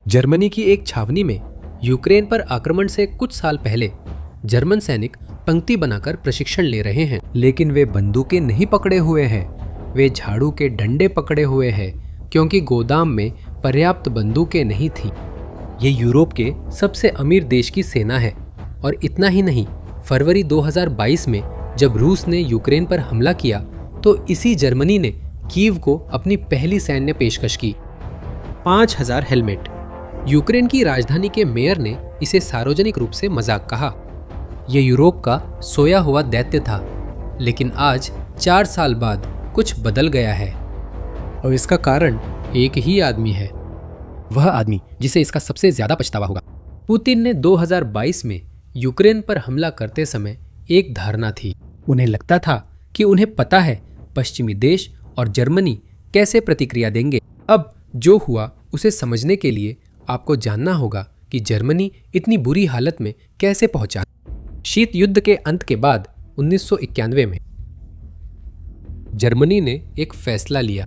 Germany की एक छावनी में यूक्रेन पर आक्रमण से कुछ साल पहले जर्मन सैनिक पंक्ति बनाकर प्रशिक्षण ले रहे हैं, लेकिन वे बंदूकें नहीं पकड़े हुए हैं, वे झाड़ू के डंडे पकड़े हुए हैं, क्योंकि गोदाम में पर्याप्त बंदूकें नहीं थीं। ये यूरोप के सबसे अमीर देश की सेना है। और इतना ही नहीं, फरवरी 2022 में जब रूस ने यूक्रेन पर हमला किया तो इसी जर्मनी ने कीव को अपनी पहली सैन्य पेशकश की। 5000 हेलमेट। यूक्रेन की राजधानी के मेयर ने इसे सार्वजनिक रूप से मजाक कहा। यह यूरोप का सोया हुआ दैत्य था, लेकिन आज 4 साल बाद कुछ बदल गया है। और इसका कारण एक ही आदमी है, वह आदमी जिसे इसका सबसे ज्यादा पछतावा होगा। पुतिन ने 2022 में यूक्रेन पर हमला करते समय एक धारणा थी। उन्हें लगता था कि उन्हें पता है पश्चिमी देश और जर्मनी कैसे प्रतिक्रिया देंगे। अब जो हुआ उसे समझने के लिए आपको जानना होगा कि जर्मनी इतनी बुरी हालत में कैसे पहुंचा। शीत युद्ध के अंत के बाद 1991 में जर्मनी ने एक फैसला लिया।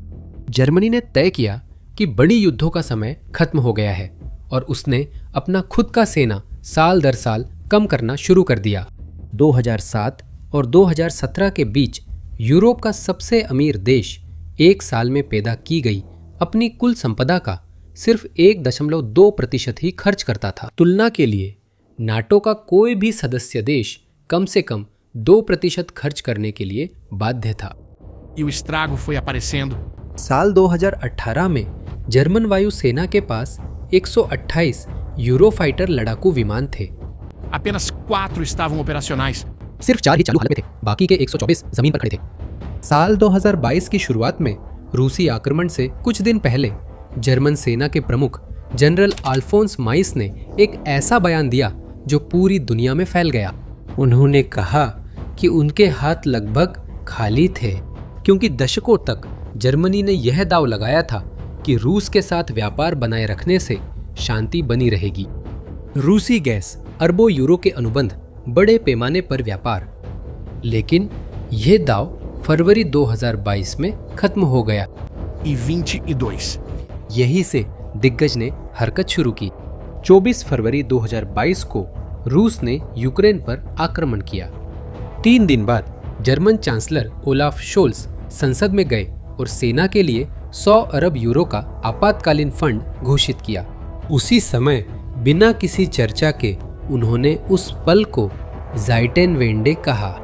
जर्मनी ने तय किया कि बड़ी युद्धों का समय खत्म हो गया है और उसने अपना खुद का सेना साल दर साल कम करना शुरू कर दिया। 2007 और 2017 के बीच यूरोप का सबसे अमीर देश एक साल में पैदा की गई अपनी कुल संपदा का सिर्फ 1.2% ही खर्च करता था। तुलना के लिए नाटो का कोई भी सदस्य देश कम से कम 2% खर्च करने के लिए बाध्य था। साल 2018 में जर्मन वायुसेना के पास 128 यूरोफाइटर लड़ाकू विमान थे। सिर्फ 4 ही चालू हालत में थे, बाकी के 124 जमीन पर खड़े थे। साल 2022 की शुरुआत में रूसी आक्रमण से कुछ दिन पहले जर्मन सेना के प्रमुख जनरल अल्फोंस माइस ने एक ऐसा बयान दिया जो पूरी दुनिया में फैल गया। उन्होंने कहा कि उनके हाथ लगभग खाली थे, क्योंकि दशकों तक जर्मनी ने यह दांव लगाया था कि रूस के साथ व्यापार बनाए रखने से शांति बनी रहेगी। रूसी गैस, अरबों यूरो के अनुबंध, बड़े पैमाने पर व्यापार। लेकिन यह दांव फरवरी 2022 में खत्म हो गया। यही से दिग्गज ने हरकत शुरू की। 24 फरवरी 2022 को रूस ने यूक्रेन पर आक्रमण किया। 3 दिन बाद जर्मन चांसलर ओलाफ शोल्स संसद में गए और सेना के लिए 100 अरब यूरो का आपातकालीन फंड घोषित किया। उसी समय बिना किसी चर्चा के उन्होंने उस पल को ज़ाइटेनवेंडे कहा।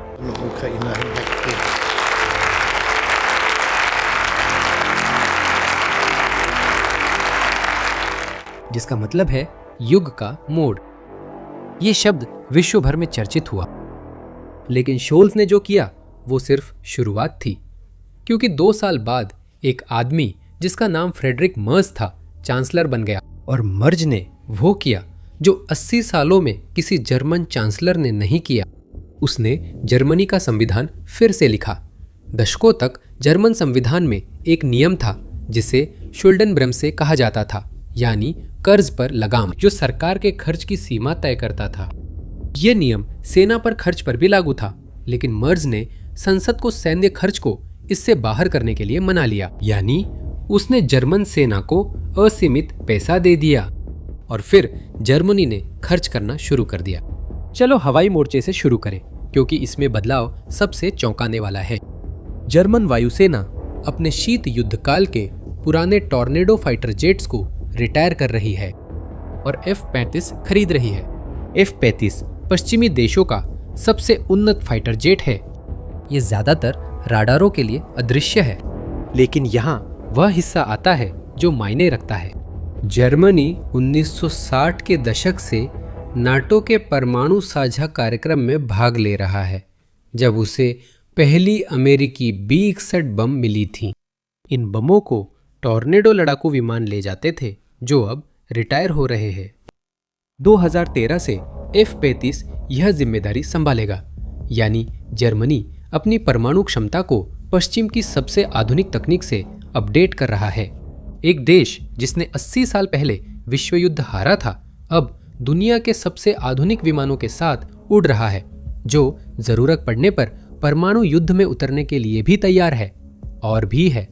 जिसका मतलब है युग का मोड़। ये शब्द विश्व भर में चर्चित हुआ। लेकिन शोल्स ने जो किया वो सिर्फ शुरुआत थी, क्योंकि 2 साल बाद एक आदमी जिसका नाम फ्रेडरिक मर्ज था चांसलर बन गया। और मर्ज ने वो किया जो 80 सालों में किसी जर्मन चांसलर ने नहीं किया। उसने जर्मनी का संविधान फिर से लिखा। दशकों तक जर्मन संविधान में एक नियम था जिसे शुल्डनब्रेम्से कहा जाता था, यानी कर्ज पर लगाम, जो सरकार के खर्च की सीमा तय करता था। यह नियम सेना पर खर्च पर भी लागू था, लेकिन मर्ज ने संसद को सैन्य खर्च को इससे बाहर करने के लिए मना लिया, यानी उसने जर्मन सेना को असीमित पैसा दे दिया और फिर जर्मनी ने खर्च करना शुरू कर दिया। चलो हवाई मोर्चे से शुरू करें, क्योंकि इसमें बदलाव सबसे चौंकाने वाला है। जर्मन वायुसेना अपने शीत युद्धकाल के पुराने टॉर्नेडो फाइटर जेट्स को रिटायर कर रही है और F-35 खरीद रही है। F-35 पश्चिमी देशों का सबसे उन्नत फाइटर जेट है। ये ज्यादातर राडारों के लिए अदृश्य है, लेकिन यहाँ वह हिस्सा आता है जो मायने रखता है। जर्मनी 1960 के दशक से नाटो के परमाणु साझा कार्यक्रम में भाग ले रहा है, जब उसे पहली अमेरिकी B-61 बम मिली थी। इन बमों को टॉर्नेडो लड़ाकू विमान ले जाते थे, जो अब रिटायर हो रहे हैं। 2013 से F-35 यह जिम्मेदारी संभालेगा, यानी जर्मनी अपनी परमाणु क्षमता को पश्चिम की सबसे आधुनिक तकनीक से अपडेट कर रहा है। एक देश जिसने 80 साल पहले विश्व युद्ध हारा था, अब दुनिया के सबसे आधुनिक विमानों के साथ उड़ रहा है, जो जरूरत पड़ने पर परमाणु युद्ध में उतरने के लिए भी तैयार है। और भी है।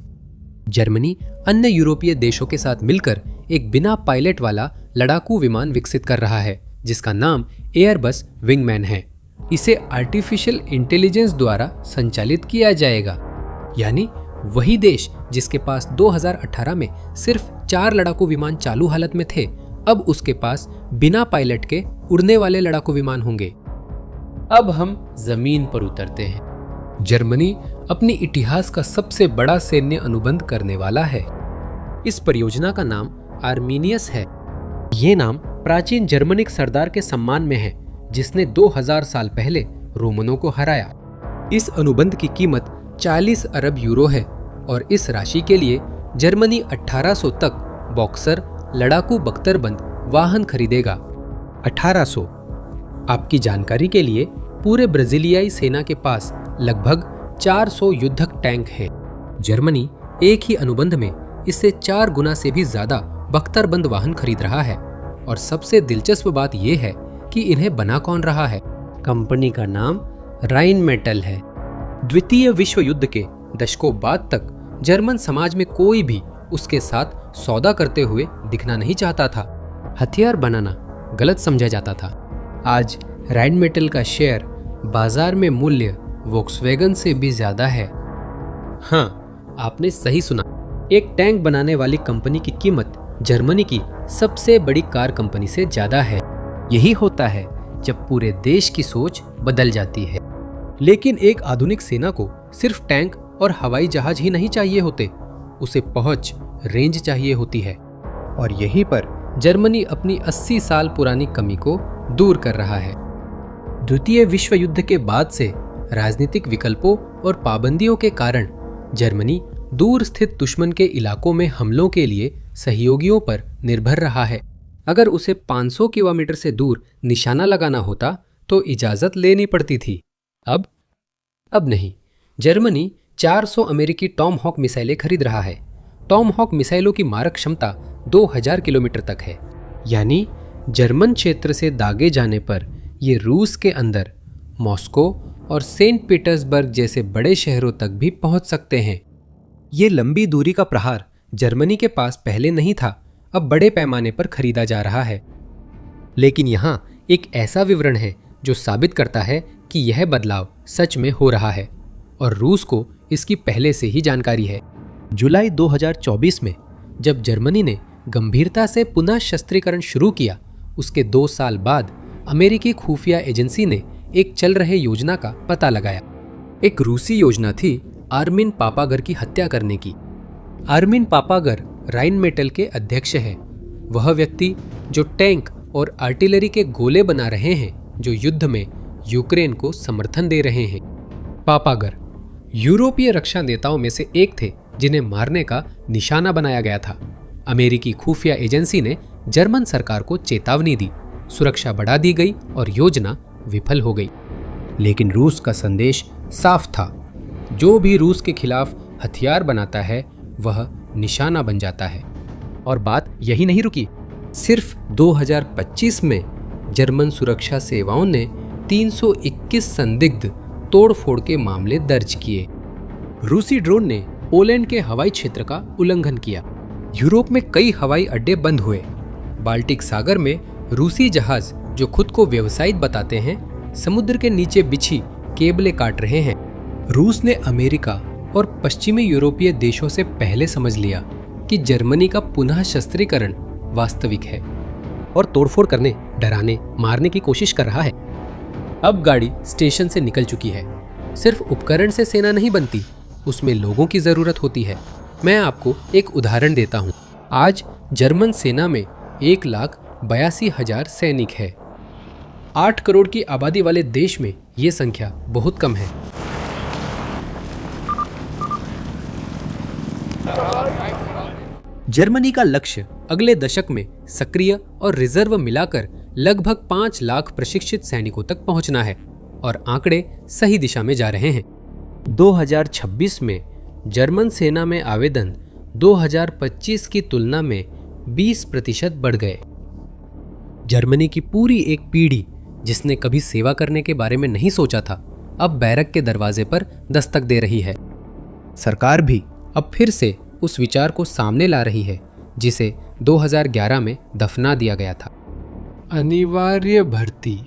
जर्मनी अन्य यूरोपीय देशों के साथ मिलकर एक बिना पायलट वाला लड़ाकू विमान विकसित कर रहा है जिसका नाम एयरबस विंगमैन है। इसे आर्टिफिशियल इंटेलिजेंस द्वारा संचालित किया जाएगा। यानी वही देश जिसके पास 2018 में सिर्फ 4 लड़ाकू विमान चालू हालत में थे, अब उसके पास बिना पायलट के उड़ने वाले लड़ाकू विमान होंगे। अब हम जमीन पर उतरते हैं। जर्मनी अपने इतिहास का सबसे बड़ा सैन्य अनुबंध करने वाला है। इस परियोजना का नाम आर्मीनियस है। ये नाम प्राचीन जर्मनिक सरदार के सम्मान में है जिसने 2000 साल पहले रोमनों को हराया। इस अनुबंध की कीमत 40 अरब यूरो है और इस राशि के लिए जर्मनी 1800 तक बॉक्सर लड़ाकू बख्तरबंद वाहन खरीदेगा। 1800। आपकी जानकारी के लिए पूरे ब्राजीलियाई सेना के पास लगभग 400 युद्धक टैंक हैं। जर्मनी एक ही अनुबंध में इससे 4 गुना से भी ज्यादा बख्तरबंद वाहन खरीद रहा है। और सबसे दिलचस्प बात यह है कि इन्हें बना कौन रहा है। कंपनी का नाम राइनमेटल है। द्वितीय विश्व युद्ध के दशकों बाद तक जर्मन समाज में कोई भी उसके साथ सौदा करते हुए दिखना नहीं चाहता था। हथियार बनाना गलत समझा जाता था। आज राइनमेटल का शेयर बाजार में मूल्य वोक्सवैगन से भी ज्यादा है। हाँ, आपने सही सुना। एक टैंक बनाने वाली कंपनी की कीमत जर्मनी की सबसे बड़ी कार कंपनी से ज्यादा है। यही होता है जब पूरे देश की सोच बदल जाती है। लेकिन एक आधुनिक सेना को सिर्फ टैंक और हवाई जहाज ही नहीं चाहिए होते, उसे पहुंच, रेंज चाहिए होती है। और यहीं पर जर्मनी अपनी 80 साल पुरानी कमी को दूर कर रहा है। द्वितीय विश्व युद्ध के बाद से राजनीतिक विकल्पों और पाबंदियों के कारण जर्मनी दूर स्थित दुश्मन के इलाकों में हमलों के लिए सहयोगियों पर निर्भर रहा है। अगर उसे 500 किलोमीटर से दूर निशाना लगाना होता तो इजाजत लेनी पड़ती थी। अब नहीं। जर्मनी 400 अमेरिकी टॉम हॉक मिसाइलें खरीद रहा है। टॉम हॉक मिसाइलों की मारक क्षमता 2000 किलोमीटर तक है। यानी जर्मन क्षेत्र से दागे जाने पर ये रूस के अंदर मॉस्को और सेंट पीटर्सबर्ग जैसे बड़े शहरों तक भी पहुंच सकते हैं। ये लंबी दूरी का प्रहार जर्मनी के पास पहले नहीं था, अब बड़े पैमाने पर खरीदा जा रहा है। लेकिन यहाँ एक ऐसा विवरण है जो साबित करता है कि यह बदलाव सच में हो रहा है और रूस को इसकी पहले से ही जानकारी है। जुलाई 2024 में जब जर्मनी ने गंभीरता से पुनः शस्त्रीकरण शुरू किया, उसके 2 साल बाद अमेरिकी खुफिया एजेंसी ने एक चल रहे योजना का पता लगाया। एक रूसी योजना थी आर्मिन पापागर की हत्या करने की। आर्मिन पापागर राइनमेटल के अध्यक्ष हैं। वह व्यक्ति जो टैंक और आर्टिलरी के गोले बना रहे हैं जो युद्ध में यूक्रेन को समर्थन दे रहे हैं। पापागर यूरोपीय रक्षा नेताओं में से एक थे जिन्हें मारने का निशाना बनाया गया था। अमेरिकी खुफिया एजेंसी ने जर्मन सरकार को चेतावनी दी, सुरक्षा बढ़ा दी गई और योजना विफल हो गई। लेकिन रूस का संदेश साफ था, जो भी रूस के खिलाफ हथियार बनाता है वह निशाना बन जाता है। और बात यही नहीं रुकी। सिर्फ 2025 में जर्मन सुरक्षा सेवाओं ने 321 संदिग्ध तोड़फोड़ के मामले दर्ज किए। रूसी ड्रोन ने पोलैंड के हवाई क्षेत्र का उल्लंघन किया। यूरोप में कई हवाई अड्डे बंद हुए। बाल्टिक सागर में रूसी जहाज जो खुद को व्यावसायिक बताते हैं, समुद्र के नीचे बिछी केबलें काट रहे हैं। रूस ने अमेरिका और पश्चिमी यूरोपीय देशों से पहले समझ लिया कि जर्मनी का पुनः शस्त्रीकरण वास्तविक है और तोड़फोड़ करने, डराने, मारने की कोशिश कर रहा है। अब गाड़ी स्टेशन से निकल चुकी है। सिर्फ उपकरण से सेना नहीं बनती, उसमें लोगों की जरूरत होती है। मैं आपको एक उदाहरण देता हूँ। आज जर्मन सेना में 1,82,000 सैनिक है। 8 करोड़ की आबादी वाले देश में ये संख्या बहुत कम है। जर्मनी का लक्ष्य अगले दशक में सक्रिय और रिजर्व मिलाकर लगभग 5 लाख प्रशिक्षित सैनिकों तक पहुंचना है और आंकड़े सही दिशा में जा रहे हैं। 2026 में जर्मन सेना में आवेदन 2025 की तुलना में 20% बढ़ गए। जर्मनी की पूरी एक पीढ़ी जिसने कभी सेवा करने के बारे में नहीं सोचा था, अब बैरक के दरवाजे पर दस्तक दे रही है। सरकार भी अब फिर से उस विचार को सामने ला रही है जिसे 2011 में दफना दिया गया था। अनिवार्य भर्ती।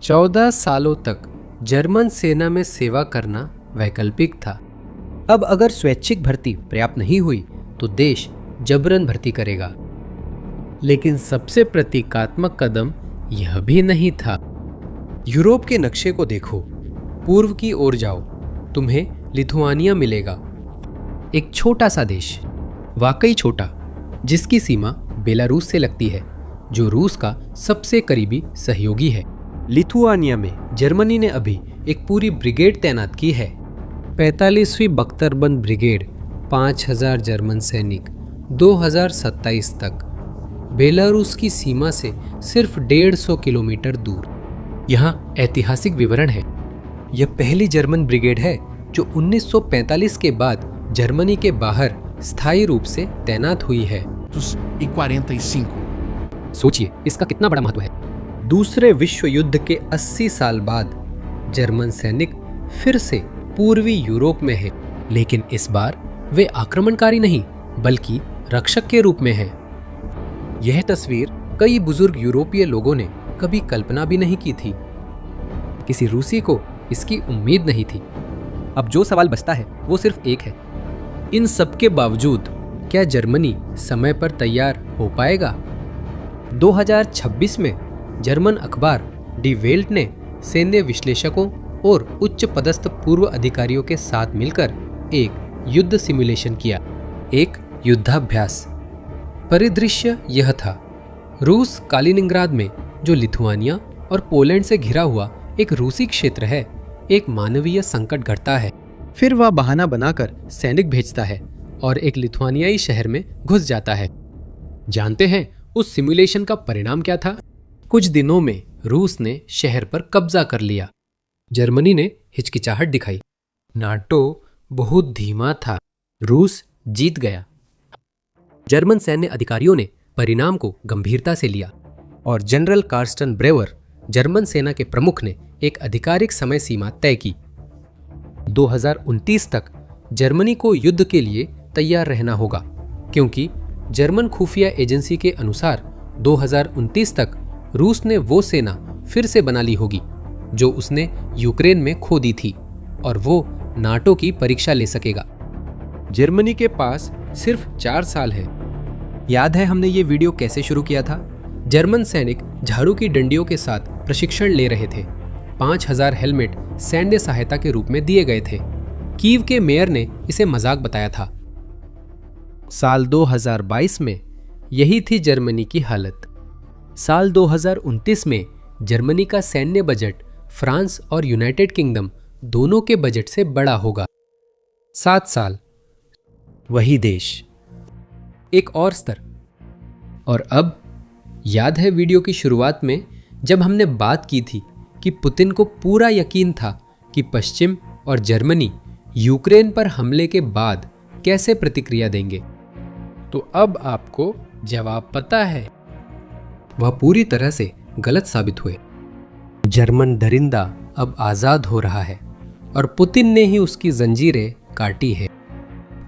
14 सालों तक जर्मन सेना में सेवा करना वैकल्पिक था। अब अगर स्वैच्छिक भर्ती पर्याप्त नहीं हुई तो देश जबरन भर्ती करेगा। लेकिन सबसे प्रतीकात्मक कदम यह भी नहीं था। यूरोप के नक्शे को देखो, पूर्व की ओर जाओ, तुम्हें लिथुआनिया मिलेगा। एक छोटा सा देश, वाकई छोटा, जिसकी सीमा बेलारूस से लगती है, जो रूस का सबसे करीबी सहयोगी है। लिथुआनिया में जर्मनी ने अभी एक पूरी ब्रिगेड तैनात की है। 45वीं बख्तरबंद ब्रिगेड, 5000 जर्मन सैनिक, 2027 तक। बेलारूस की सीमा से सिर्फ 150 किलोमीटर दूर। यहाँ ऐतिहासिक विवरण है। यह पहली जर्मन ब्रिगेड है जो 1945 के बाद जर्मनी के बाहर स्थायी रूप से तैनात हुई है। 45 सोचिए इसका कितना बड़ा महत्व है। दूसरे विश्व युद्ध के 80 साल बाद जर्मन सैनिक फिर से पूर्वी यूरोप में हैं, लेकिन इस बार वे आक्रमणकारी नहीं बल्कि रक्षक के रूप में हैं। यह तस्वीर कई बुजुर्ग यूरोपीय लोगों ने कभी कल्पना भी नहीं की थी। किसी रूसी को इसकी उम्मीद नहीं थी। अब जो सवाल बचता है वो सिर्फ एक है, इन सब के बावजूद क्या जर्मनी समय पर तैयार हो पाएगा? 2026 में जर्मन अखबार डी वेल्ट ने सैन्य विश्लेषकों और उच्च पदस्थ पूर्व अधिकारियों के साथ मिलकर एक युद्ध सिमुलेशन किया, एक युद्धाभ्यास। परिदृश्य यह था, रूस कालिनिंग्राद में, जो लिथुआनिया और पोलैंड से घिरा हुआ एक रूसी क्षेत्र है, एक मानवीय संकट घटता है। फिर वह बहाना बनाकर सैनिक भेजता है और एक लिथुआनियाई शहर में घुस जाता है। जानते हैं उस सिमुलेशन का परिणाम क्या था? कुछ दिनों में रूस ने शहर पर कब्जा कर लिया। जर्मनी ने हिचकिचाहट दिखाई। नाटो बहुत धीमा था। रूस जीत गया। जर्मन सैन्य अधिकारियों ने परिणाम को गंभीरता से लिया और जनरल कार्स्टन ब्रेवर, जर्मन सेना के प्रमुख, ने एक आधिकारिक समय सीमा तय की। 2029 तक जर्मनी को युद्ध के लिए तैयार रहना होगा, क्योंकि जर्मन खुफिया एजेंसी के अनुसार 2029 तक रूस ने वो सेना फिर से बना ली होगी जो उसने यूक्रेन में खो दी थी, और वो नाटो की परीक्षा ले सकेगा। जर्मनी के पास सिर्फ 4 साल है। याद है हमने ये वीडियो कैसे शुरू किया था? जर्मन सैनिक झाड़ू की डंडियों के साथ प्रशिक्षण ले रहे थे। 5000 हेलमेट सैन्य सहायता के रूप में दिए गए थे। कीव के मेयर ने इसे मजाक बताया था। साल 2022 में यही थी जर्मनी की हालत। साल 2029 में जर्मनी का सैन्य बजट फ्रांस और यूनाइटेड किंगडम दोनों के बजट से बड़ा होगा। 7 साल, वही देश, एक और स्तर। और अब याद है वीडियो की शुरुआत में जब हमने बात की थी कि पुतिन को पूरा यकीन था कि पश्चिम और जर्मनी यूक्रेन पर हमले के बाद कैसे प्रतिक्रिया देंगे? तो अब आपको जवाब पता है। वह पूरी तरह से गलत साबित हुए। जर्मन दरिंदा अब आजाद हो रहा है और पुतिन ने ही उसकी जंजीरें काटी है।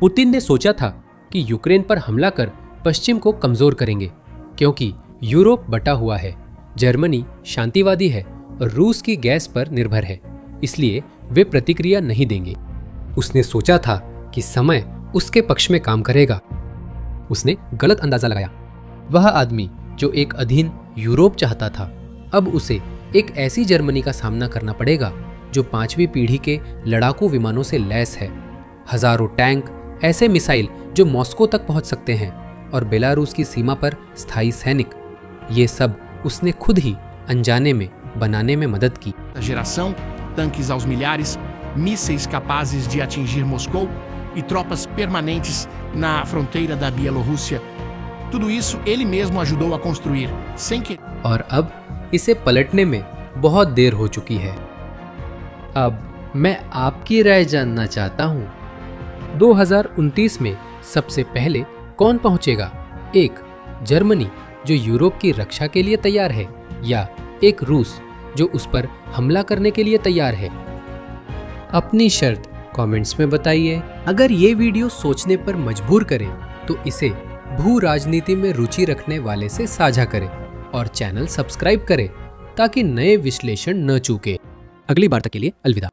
पुतिन ने सोचा था कि यूक्रेन पर हमला कर पश्चिम को कमजोर करेंगे, क्योंकि यूरोप बटा हुआ है, जर्मनी शांतिवादी है और रूस की गैस पर निर्भर है, इसलिए वे प्रतिक्रिया नहीं देंगे। उसने सोचा था कि समय उसके पक्ष में काम करेगा। उसने गलत अंदाजा लगाया। वह आदमी जो एक अधीन यूरोप चाहता था, अब उसे एक ऐसी जर्मनी का सामना करना पड़ेगा जो 5वीं पीढ़ी के लड़ाकू विमानों से लैस है, हजारों टैंक, ऐसे मिसाइल जो मॉस्को तक पहुंच सकते हैं, और बेलारूस की सीमा पर स्थायी सैनिक। ये सब उसने खुद ही अनजाने में बनाने में मदद की। Geração, tanques aos milhares, mísseis capazes de atingir Moscou e tropas permanentes na fronteira da Bielorrússia. Tudo isso ele mesmo ajudou a construir, sem que... और अब इसे पलटने में बहुत देर हो चुकी है। अब मैं आपकी राय जानना चाहता हूँ। 2029 में सबसे पहले कौन पहुंचेगा? एक जर्मनी जो यूरोप की रक्षा के लिए तैयार है, या एक रूस जो उस पर हमला करने के लिए तैयार है? अपनी शर्त कमेंट्स में बताइए। अगर ये वीडियो सोचने पर मजबूर करे तो इसे भू राजनीति में रुचि रखने वाले से साझा करें और चैनल सब्सक्राइब करें ताकि नए विश्लेषण न चूके। अगली बार तक के लिए अलविदा।